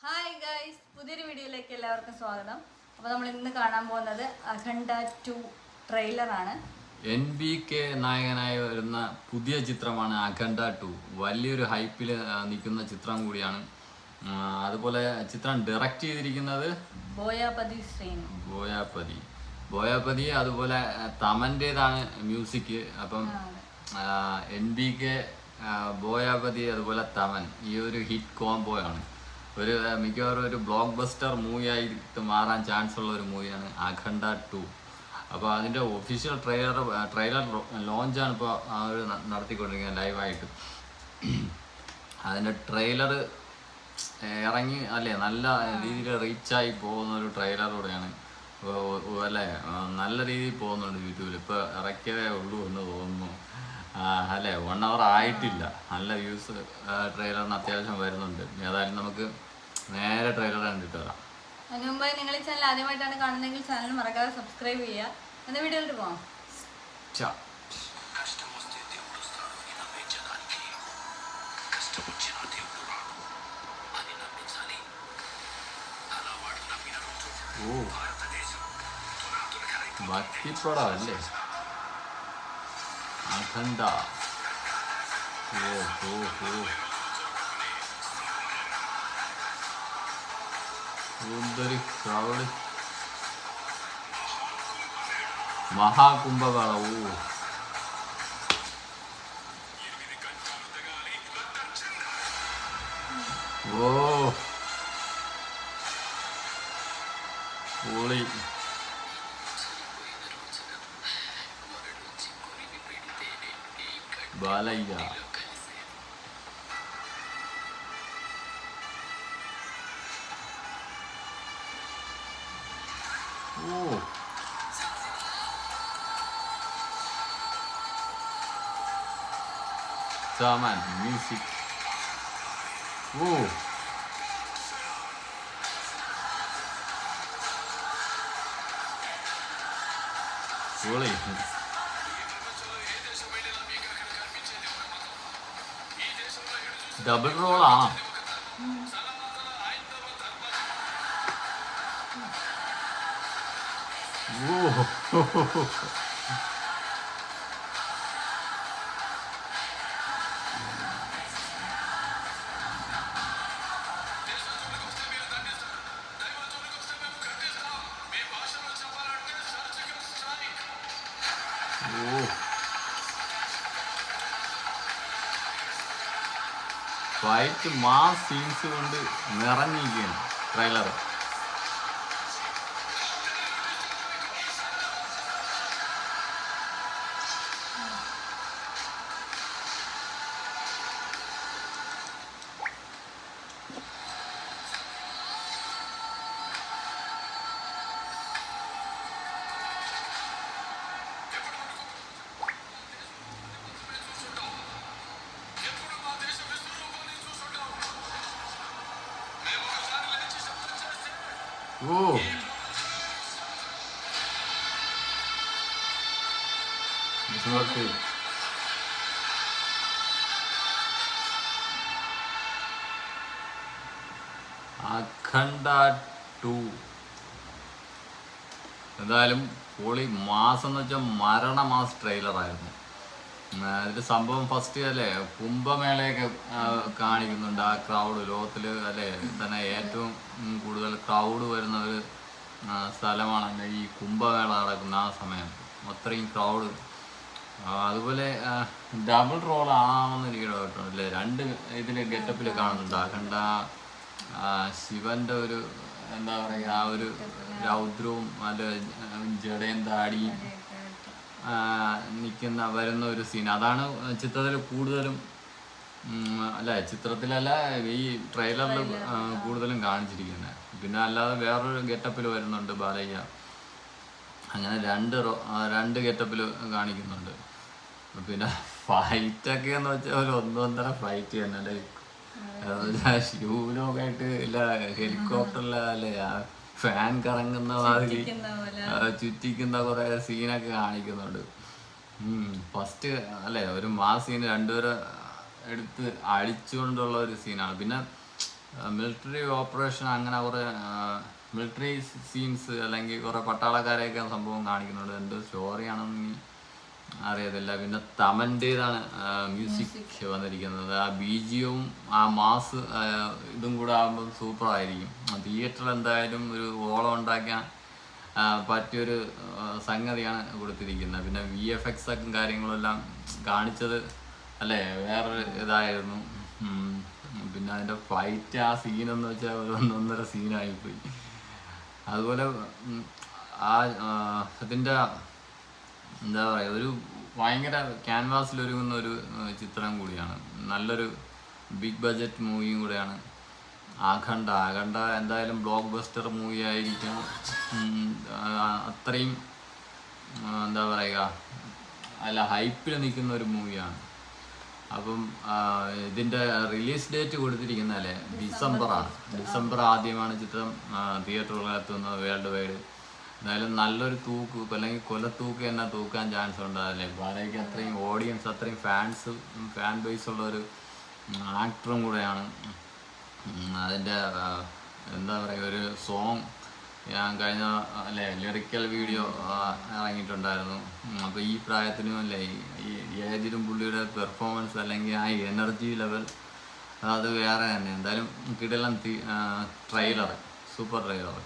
Hi guys, പുതിയൊരു വീഡിയോയിലേക്ക് എല്ലാവർക്കും സ്വാഗതം. അപ്പോൾ നമ്മൾ ഇന്ന് കാണാൻ പോകുന്നത് അഖണ്ഡ 2 ട്രെയിലറാണ്. NBK നായകനായി വരുന്ന പുതിയ ചിത്രമാണ് അഖണ്ഡ 2. വലിയൊരു ഹൈപ്പിൽ നിൽക്കുന്ന ചിത്രം കൂടിയാണ്. അതുപോലെ ചിത്രം ഡയറക്റ്റ് ചെയ്തിരിക്കുന്നത് ബോയാപതി. അതുപോലെ തമൻ്റേതാണ് മ്യൂസിക്. അപ്പം NBK, ബോയാപതി അതുപോലെ തമൻ ഈ ഒരു ഹിറ്റ് കോംബോ ആണ്. മിക്കവാറും ഒരു ബ്ലോക്ക് ബസ്റ്റർ മൂവി ആയിട്ട് മാറാൻ ചാൻസ് ഉള്ള ഒരു മൂവിയാണ് അഖണ്ഡ 2. അപ്പോൾ അതിൻ്റെ ഒഫീഷ്യൽ ട്രെയിലർ ലോഞ്ചാണ് ഇപ്പോൾ അവർ നടത്തിക്കൊണ്ടിരിക്കുന്നത് ലൈവായിട്ട്. അതിൻ്റെ ട്രെയിലർ ഇറങ്ങി നല്ല രീതിയിൽ റീച്ചായി പോകുന്ന ഒരു ട്രെയിലറൂടെയാണ് അല്ലേ. നല്ല രീതിയിൽ പോകുന്നുണ്ട് യൂട്യൂബിൽ. ഇപ്പോൾ ഇറക്കിയതേ ഉള്ളൂ എന്ന് തോന്നുന്നു. 1 hour ആയിട്ടില്ല. നല്ല വ്യൂസ് ട്രെയിലറിന് അത്യാവശ്യം വരുന്നുണ്ട്. ഏതായാലും നമുക്ക് നേരെ ട്രെയിലർ കണ്ടിട്ട് വരാം. അതിന് മുമ്പായി നിങ്ങൾ ഈ ചാനൽ ആദ്യമായിട്ടാണ് കാണുന്നതെങ്കിൽ ചാനൽ മറക്കാതെ സബ്സ്ക്രൈബ് ചെയ്യുക. എന്ന വീഡിയോയിലോട്ട് പോകാം. ഭക്തിപ്പടമല്ലേ അഖണ്ഡ. എന്തൊരു ക്രൗഡ്. മഹാകുംഭമേള. പൊളി. Balayya. Zaman music. Really? Double roll ah. Fight mass scenes കൊണ്ട് നിറഞ്ഞിരിക്കുകയാണ് ട്രെയിലർ. അഖണ്ഡ 2 എന്തായാലും പൊളി. മാസം എന്ന് വെച്ചാൽ മരണമാസ് ട്രെയിലറായിരുന്നു. ഇതിൽ സംഭവം ഫസ്റ്റ് കുംഭമേളയൊക്കെ കാണിക്കുന്നുണ്ട്. ആ ക്രൗഡ് ലോകത്തിൽ തന്നെ ഏറ്റവും കൂടുതൽ ക്രൗഡ് വരുന്ന ഒരു സ്ഥലമാണ് ഈ കുംഭമേള നടക്കുന്ന ആ സമയം. അത്രയും ക്രൗഡ്. അതുപോലെ ഡബിൾ റോൾ ആണെന്നിരിക്കണോ കേട്ടോ. 2 ഇതിൽ ഗെറ്റപ്പിൽ കാണുന്നുണ്ട്. അഖണ്ഡ ശിവന്റെ ഒരു എന്താ പറയുക, ആ ഒരു രൗദ്രവും ജടയും താടിയും വരുന്ന ഒരു സീൻ. അതാണ് ചിത്രത്തിൽ കൂടുതലും ചിത്രത്തിലല്ല ഈ ട്രെയിലറിൽ കൂടുതലും കാണിച്ചിരിക്കുന്നത്. പിന്നെ അല്ലാതെ വേറൊരു ഗെറ്റപ്പിൽ വരുന്നുണ്ട് ബാലയ്യ. അങ്ങനെ 2 ഗെറ്റപ്പിൽ കാണിക്കുന്നുണ്ട്. പിന്നെ ഫൈറ്റൊക്കെ എന്ന് വെച്ചാൽ ഒരു 1.5 ഫൈറ്റ് തന്നെ. ഷൂലൊക്കെ ആയിട്ട് ഹെലികോപ്റ്ററിലെ ഫാൻ കറങ്ങുന്ന മാതിരി ചുറ്റിക്കുന്ന കുറെ സീനൊക്കെ കാണിക്കുന്നുണ്ട്. ഫസ്റ്റ് ഒരു മാസ് സീൻ 2 പേരെ എടുത്ത് അടിച്ചുകൊണ്ടുള്ള ഒരു സീനാണ്. പിന്നെ മിലിറ്ററി ഓപ്പറേഷൻ അങ്ങനെ കുറേ മിലിറ്ററി സീൻസ് അല്ലെങ്കിൽ കുറേ പട്ടാളക്കാരെയൊക്കെ സംഭവം കാണിക്കുന്നുണ്ട്. എന്തോ സ്റ്റോറിയാണെന്ന് ഇനി അറിയത്തില്ല. പിന്നെ തമൻ്റേതാണ് മ്യൂസിക് വന്നിരിക്കുന്നത്. ആ ബീജിയവും ആ മാസ് ഇതും കൂടെ ആകുമ്പോൾ സൂപ്പർ ആയിരിക്കും. തിയേറ്ററിൽ എന്തായാലും ഒരു ഓളം ഉണ്ടാക്കാൻ പറ്റിയൊരു സംഗതിയാണ് കൊടുത്തിരിക്കുന്നത്. പിന്നെ VFX ഒക്കെ കാര്യങ്ങളെല്ലാം കാണിച്ചത് അല്ലേ വേറൊരു ഇതായിരുന്നു. പിന്നെ അതിൻ്റെ ഫൈറ്റ് ആ സീനെന്ന് വെച്ചാൽ ഒരു ഒന്നൊന്നര സീനായിപ്പോയി. അതുപോലെ അതിൻ്റെ എന്താ പറയുക ഒരു ഭയങ്കര ക്യാൻവാസിലൊരുങ്ങുന്ന ഒരു ചിത്രം കൂടിയാണ്. നല്ലൊരു ബിഗ് ബഡ്ജറ്റ് മൂവിയും കൂടെയാണ് അഖണ്ഡ. എന്തായാലും ബ്ലോക്ക് ബസ്റ്റർ മൂവി ആയിരിക്കും. അത്രയും എന്താ പറയുക അല്ല ഹൈപ്പിൽ നിൽക്കുന്ന ഒരു മൂവിയാണ്. അപ്പം ഇതിൻ്റെ റിലീസ് ഡേറ്റ് കൊടുത്തിരിക്കുന്നതല്ലേ ഡിസംബറാണ്. ഡിസംബർ ആദ്യമാണ് ചിത്രം തിയേറ്ററുകളിലെത്തുന്നത് വേൾഡ് വൈഡ്. എന്തായാലും നല്ലൊരു തൂക്ക് അല്ലെങ്കിൽ കൊലത്തൂക്ക് തന്നെ തൂക്കാൻ ചാൻസ് ഉണ്ട് അല്ലേ. ബാലയ്ക്ക് അത്രയും ഓഡിയൻസ് അത്രയും ഫാൻ ബേസ് ഉള്ള ഒരു ആക്ടറും കൂടെയാണ്. അതിൻ്റെ എന്താ പറയുക ഒരു സോങ് ഞാൻ കഴിഞ്ഞ അല്ലേ ലിറിക്കൽ വീഡിയോ ഇറങ്ങിയിട്ടുണ്ടായിരുന്നു. അപ്പോൾ ഈ പ്രായത്തിനും അല്ലേ ഈ ഏതിലും പുള്ളിയുടെ പെർഫോമൻസ് അല്ലെങ്കിൽ ആ എനർജി ലെവൽ അത് വേറെ തന്നെ. എന്തായാലും കിടിലൻ ട്രെയിലർ, സൂപ്പർ ട്രെയിലർ.